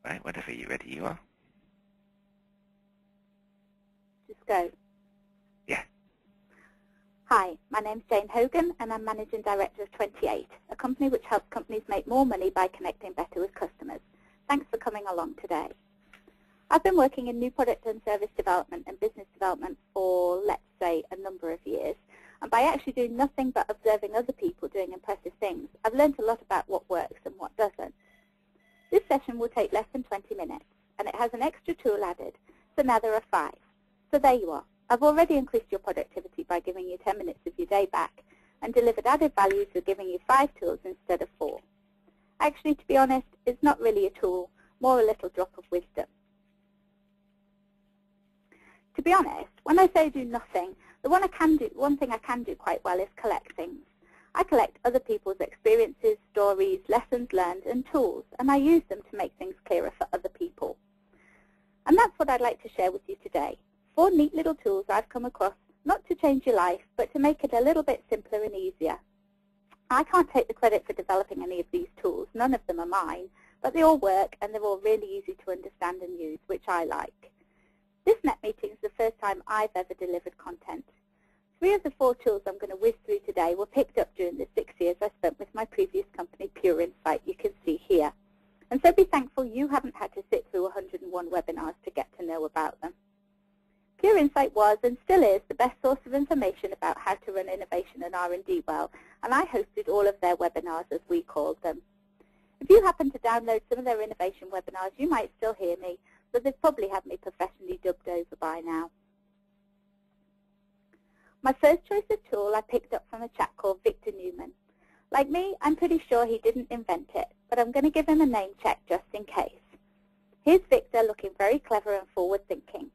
Right, whenever you're ready, you are. Just go. Yeah. Hi, my name's Jane Hogan, and I'm Managing Director of 28, a company which helps companies make more money by connecting better with customers. Thanks for coming along today. I've been working in new product and service development and business development for, let's say, a number of years. And by actually doing nothing but observing other people doing impressive things, I've learned a lot about what works and what doesn't. This session will take less than 20 minutes, and it has an extra tool added, so now there are 5. So there you are. I've already increased your productivity by giving you 10 minutes of your day back, and delivered added value through giving you 5 tools instead of 4. Actually, to be honest, it's not really a tool, more a little drop of wisdom. To be honest, when I say do nothing, the one thing I can do quite well is collect things. I collect other people's experiences, stories, lessons learned, and tools, and I use them to make things clearer for other people. And that's what I'd like to share with you today. 4 neat little tools I've come across, not to change your life, but to make it a little bit simpler and easier. I can't take the credit for developing any of these tools. None of them are mine, but they all work, and they're all really easy to understand and use, which I like. This net meeting is the first time I've ever delivered content. 3 of the 4 tools I'm going to whiz through today were picked up during the 6 years I spent with my previous company, Pure Insight, you can see here. And so be thankful you haven't had to sit through 101 webinars to get to know about them. Pure Insight was and still is the best source of information about how to run innovation and R&D well, and I hosted all of their webinars, as we called them. If you happen to download some of their innovation webinars, you might still hear me, but they've probably had me professionally dubbed over by now. My first choice of tool I picked up from a chap called Victor Newman. Like me, I'm pretty sure he didn't invent it, but I'm going to give him a name check just in case. Here's Victor looking very clever and forward-thinking.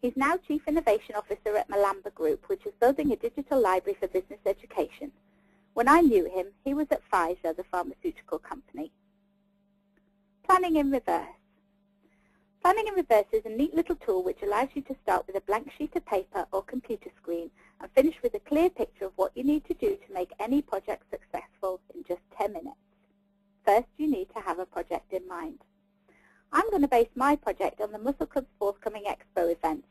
He's now Chief Innovation Officer at Malamba Group, which is building a digital library for business education. When I knew him, he was at Pfizer, the pharmaceutical company. Planning in reverse. Planning in reverse is a neat little tool which allows you to start with a blank sheet of paper or computer screen and finish with a clear picture of what you need to do to make any project successful in just 10 minutes. First, you need to have a project in mind. I'm going to base my project on the Muscle Club's forthcoming Expo events.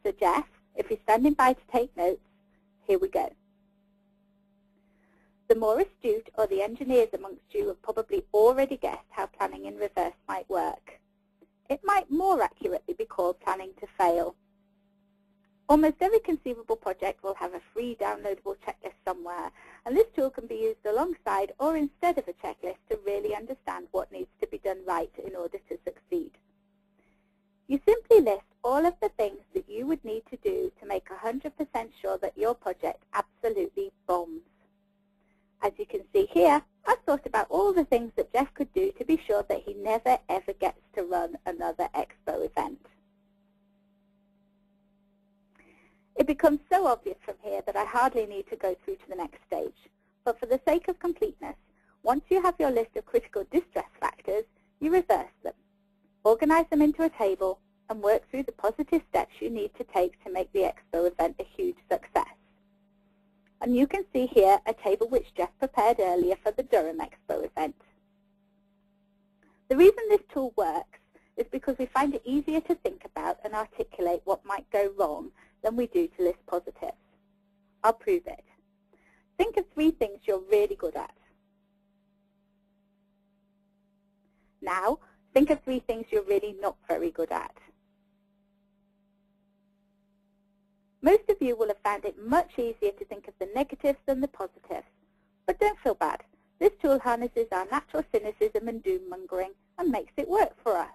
So Jeff, if you're standing by to take notes, here we go. The more astute or the engineers amongst you have probably already guessed how planning in reverse might work. It might more accurately be called planning to fail. Almost every conceivable project will have a free downloadable checklist somewhere, and this tool can be used alongside or instead of a checklist to really understand what needs to be done right in order to succeed. You simply list all of the things that you would need to do to make 100% sure that your project absolutely bombs. As you can see here, I've thought about all the things that Jeff could do to be sure that he never ever gets to run another Expo event. It becomes so obvious from here that I hardly need to go through to the next stage. But for the sake of completeness, once you have your list of critical distress factors, you reverse them, organize them into a table, and work through the positive steps you need to take to make the Expo event a huge success. And you can see here a table which Jeff prepared earlier for the Durham Expo event. The reason this tool works is because we find it easier to think about and articulate what might go wrong than we do to list positives. I'll prove it. Think of 3 things you're really good at. Now, think of 3 things you're really not very good at. Most of you will have found it much easier to think of the negatives than the positives. But don't feel bad. This tool harnesses our natural cynicism and doom-mongering and makes it work for us.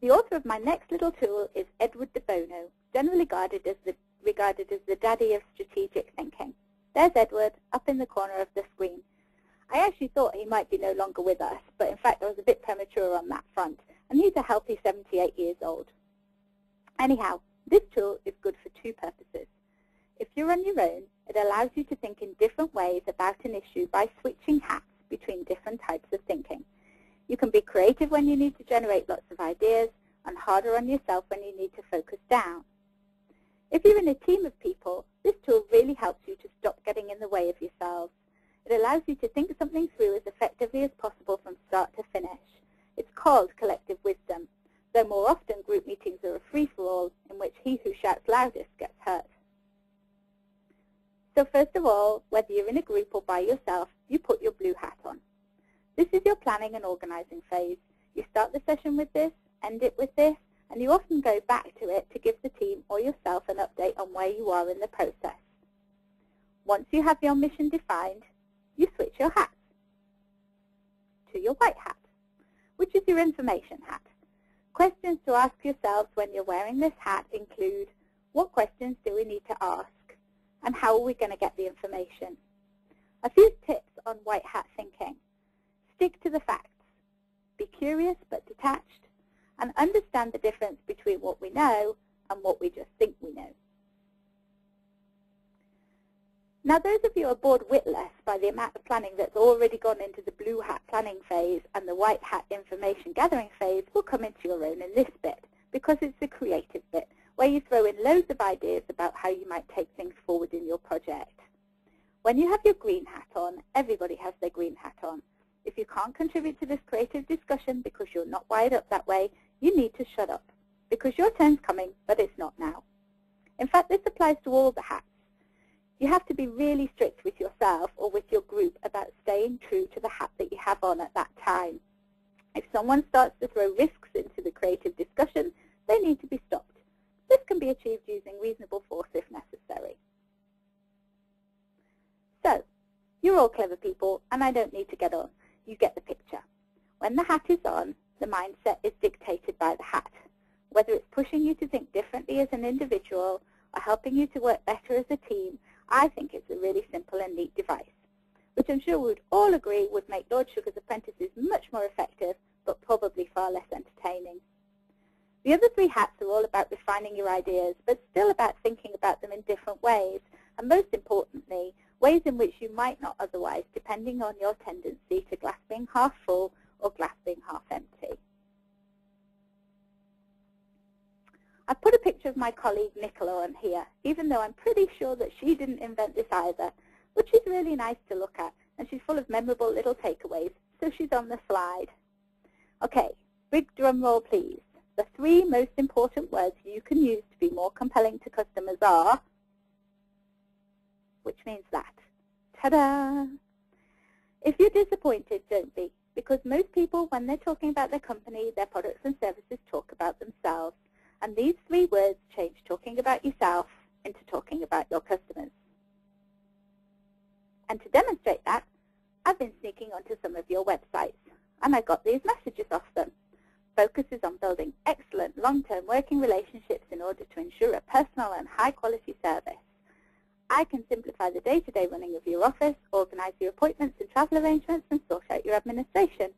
The author of my next little tool is Edward de Bono, generally regarded as the daddy of strategic thinking. There's Edward, up in the corner of the screen. I actually thought he might be no longer with us, but in fact I was a bit premature on that front, and he's a healthy 78 years old. Anyhow, this tool is good for 2 purposes. If you're on your own, it allows you to think in different ways about an issue by switching hats between different types of thinking. You can be creative when you need to generate lots of ideas and harder on yourself when you need to focus down. If you're in a team of people, this tool really helps you to stop getting in the way of yourselves. It allows you to think something through as effectively as possible from start whether you're in a group or by yourself, you put your blue hat on. This is your planning and organizing phase. You start the session with this, end it with this, and you often go back to it to give the team or yourself an update on where you are in the process. Once you have your mission defined, you switch your hats to your white hat, which is your information hat. Questions to ask yourselves when you're wearing this hat include, what questions do we need to ask, and how are we going to get the information? A few tips on white hat thinking. Stick to the facts. Be curious but detached, and understand the difference between what we know and what we just think we know. Now, those of you who are bored witless by the amount of planning that's already gone into the blue hat planning phase and the white hat information gathering phase will come into your own in this bit, because it's the creative bit, where you throw in loads of ideas about how you might take things forward in your project. When you have your green hat on, everybody has their green hat on. If you can't contribute to this creative discussion because you're not wired up that way, you need to shut up, because your turn's coming, but it's not now. In fact, this applies to all the hats. You have to be really strict with yourself or with your group about staying true to the hat that you have on at that time. If someone starts to throw risks into the creative discussion, they need to be stopped. This can be achieved using reasonable force if necessary. So, you're all clever people, and I don't need to get on. You get the picture. When the hat is on, the mindset is dictated by the hat. Whether it's pushing you to think differently as an individual or helping you to work better as a team, I think it's a really simple and neat device, which I'm sure we would all agree would make Lord Sugar's apprentices much more effective, but probably far less entertaining. The other three hats are all about refining your ideas, but still about thinking about them in different ways, and most importantly, ways in which you might not otherwise, depending on your tendency to glass being half full or glass being half empty. I've put a picture of my colleague Nicola on here, even though I'm pretty sure that she didn't invent this either, but she's really nice to look at, and she's full of memorable little takeaways, so she's on the slide. Okay, big drum roll please. The three most important words you can use to be more compelling to customers are, which means that. Ta-da! If you're disappointed, don't be, because most people, when they're talking about their company, their products and services, talk about themselves. And these three words change talking about yourself into talking about your customers. And to demonstrate that, I've been sneaking onto some of your websites, and I got these messages off them. Focuses on building excellent long-term working relationships in order to ensure a personal and high-quality service. I can simplify the day-to-day running of your office, organize your appointments and travel arrangements, and sort out your administration.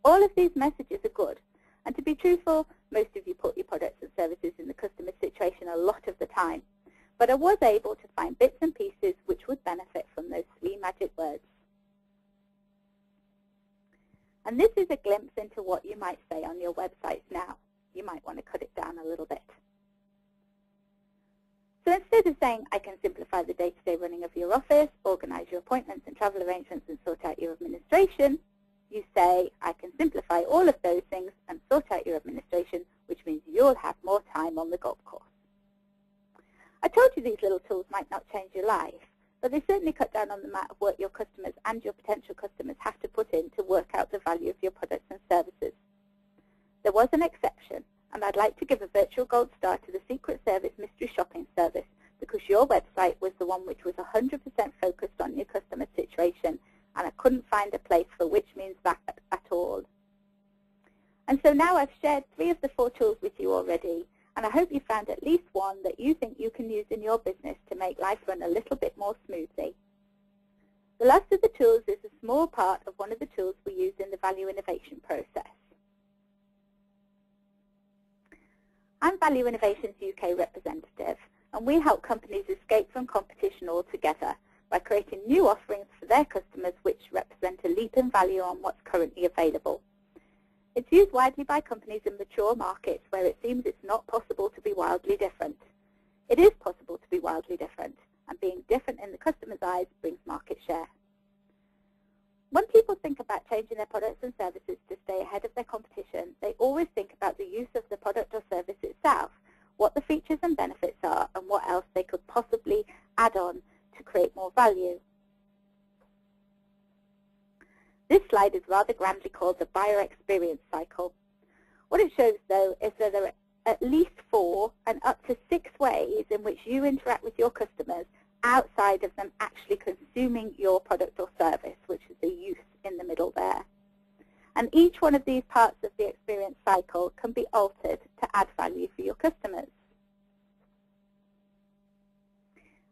All of these messages are good. And to be truthful, most of you put your products and services in the customer situation a lot of the time. But I was able to find bits and pieces which would benefit from those three magic words. And this is a glimpse into what you might say on your websites now. You might want to cut it down a little bit. So instead of saying, I can simplify the day-to-day running of your office, organize your appointments and travel arrangements, and sort out your administration, you say, I can simplify all of those things and sort out your administration, which means you'll have more time on the golf course. I told you these little tools might not change your life, but they certainly cut down on the amount of work your customers and your potential customers have to put in to work out the value of your products and services. There was an exception, and I'd like to give a virtual gold star to the Secret Service Mystery Shopping Service, because your website was the one which was 100% focused on your customer situation, and I couldn't find a place for which means that at all. And so now I've shared 3 of the 4 tools with you already, and I hope you found at least one that you think you can use in your business to make life run a little bit more smoothly. The last of the tools is a small part of one of the tools we use in the value innovation process. I'm Value Innovations UK representative, and we help companies escape from competition altogether by creating new offerings for their customers which represent a leap in value on what's currently available. It's used widely by companies in mature markets where it seems it's not possible to be wildly different. It is possible to be wildly different, and being different in the customer's eyes brings market share. When people think about changing their products and services to stay ahead of their competition, they always think about the use of the product or service itself, what the features and benefits are, and what else they could possibly add on to create more value. This slide is rather grandly called the buyer experience cycle. What it shows, though, is that there are at least 4 and up to 6 ways in which you interact with your customers outside of them actually consuming your product or service, which is the use in the middle there. And each one of these parts of the experience cycle can be altered to add value for your customers.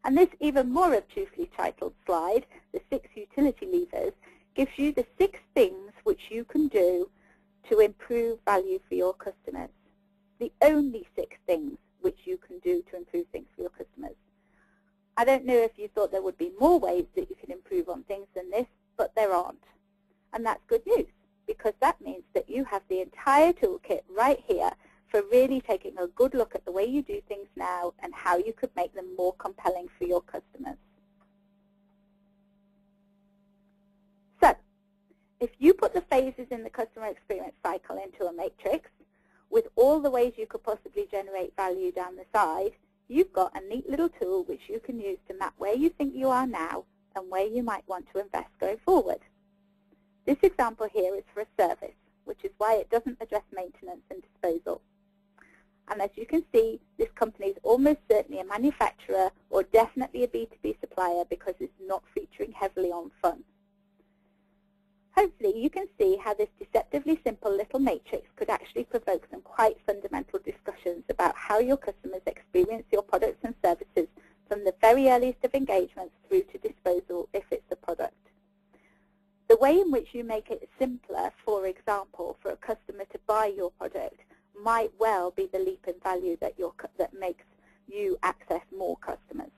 And this even more obtusely titled slide, the 6 utility levers, gives you the 6 things which you can do to improve value for your customers. The only 6 things which you can do to improve things for your customers. I don't know if you thought there would be more ways that you can improve on things than this, but there aren't. And that's good news, because that means that you have the entire toolkit right here for really taking a good look at the way you do things now and how you could make them more compelling for your customers. So, if you put the phases in the customer experience cycle into a matrix, with all the ways you could possibly generate value down the side, you've got a neat little tool which you can use to map where you think you are now and where you might want to invest going forward. This example here is for a service, which is why it doesn't address maintenance and disposal. And as you can see, this company is almost certainly a manufacturer or definitely a B2B supplier because it's not featuring heavily on fun. Hopefully you can see how this deceptively simple little matrix could actually provoke some quite fundamental discussions about how your customers experience your products and services from the very earliest of engagements through to disposal if it's a product. The way in which you make it simpler, for example, for a customer to buy your product might well be the leap in value that makes you access more customers.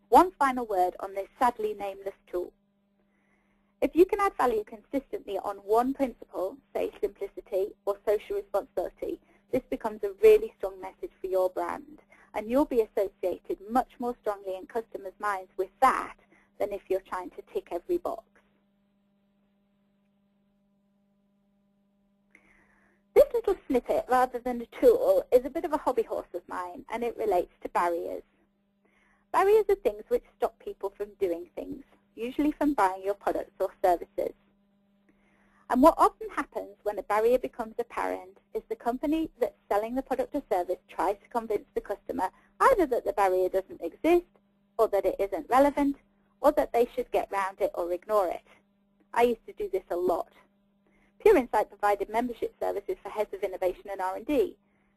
One final word on this sadly nameless tool. If you can add value consistently on one principle, say simplicity or social responsibility, this becomes a really strong message for your brand, and you'll be associated much more strongly in customers' minds with that than if you're trying to tick every box. This little snippet, rather than a tool, is a bit of a hobby horse of mine, and it relates to barriers. Barriers are things which stop people from doing things, usually from buying your products or services. And what often happens when a barrier becomes apparent is the company that's selling the product or service tries to convince the customer either that the barrier doesn't exist, or that it isn't relevant, or that they should get round it or ignore it. I used to do this a lot. Pure Insight provided membership services for heads of innovation and R&D,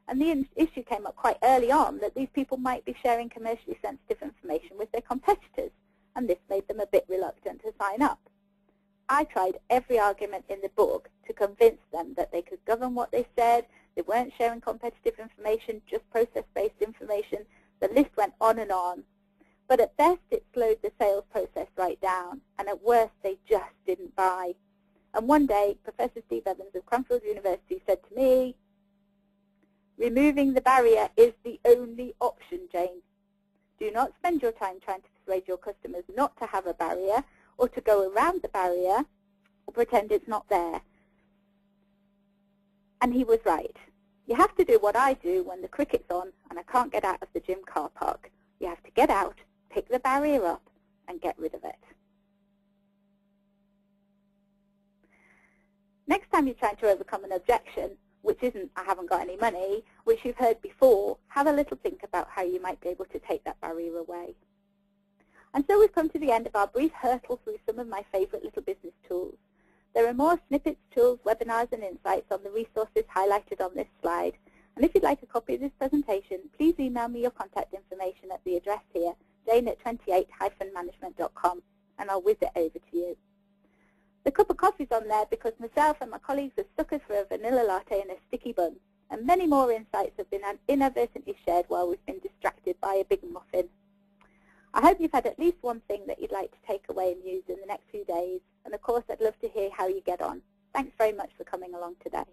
and the issue came up quite early on that these people might be sharing commercially sensitive information with their competitors, and this made them a bit reluctant to sign up. I tried every argument in the book to convince them that they could govern what they said, they weren't sharing competitive information, just process-based information. The list went on and on. But at best, it slowed the sales process right down, and at worst, they just didn't buy. And one day, Professor Steve Evans of Cranfield University said to me, "Removing the barrier is the only option, Jane. Do not spend your time trying to persuade your customers not to have a barrier or to go around the barrier or pretend it's not there." And he was right. You have to do what I do when the cricket's on and I can't get out of the gym car park. You have to get out, pick the barrier up, and get rid of it. Next time you're trying to overcome an objection, which isn't, "I haven't got any money," which you've heard before, have a little think about how you might be able to take that barrier away. And so we've come to the end of our brief hurtle through some of my favorite little business tools. There are more snippets, tools, webinars, and insights on the resources highlighted on this slide. And if you'd like a copy of this presentation, please email me your contact information at the address here, jane@28-management.com, and I'll whiz it over to you. The cup of coffee's on there because myself and my colleagues are suckers for a vanilla latte and a sticky bun, and many more insights have been inadvertently shared while we've been distracted by a big muffin. I hope you've had at least one thing that you'd like to take away and use in the next few days, and of course I'd love to hear how you get on. Thanks very much for coming along today.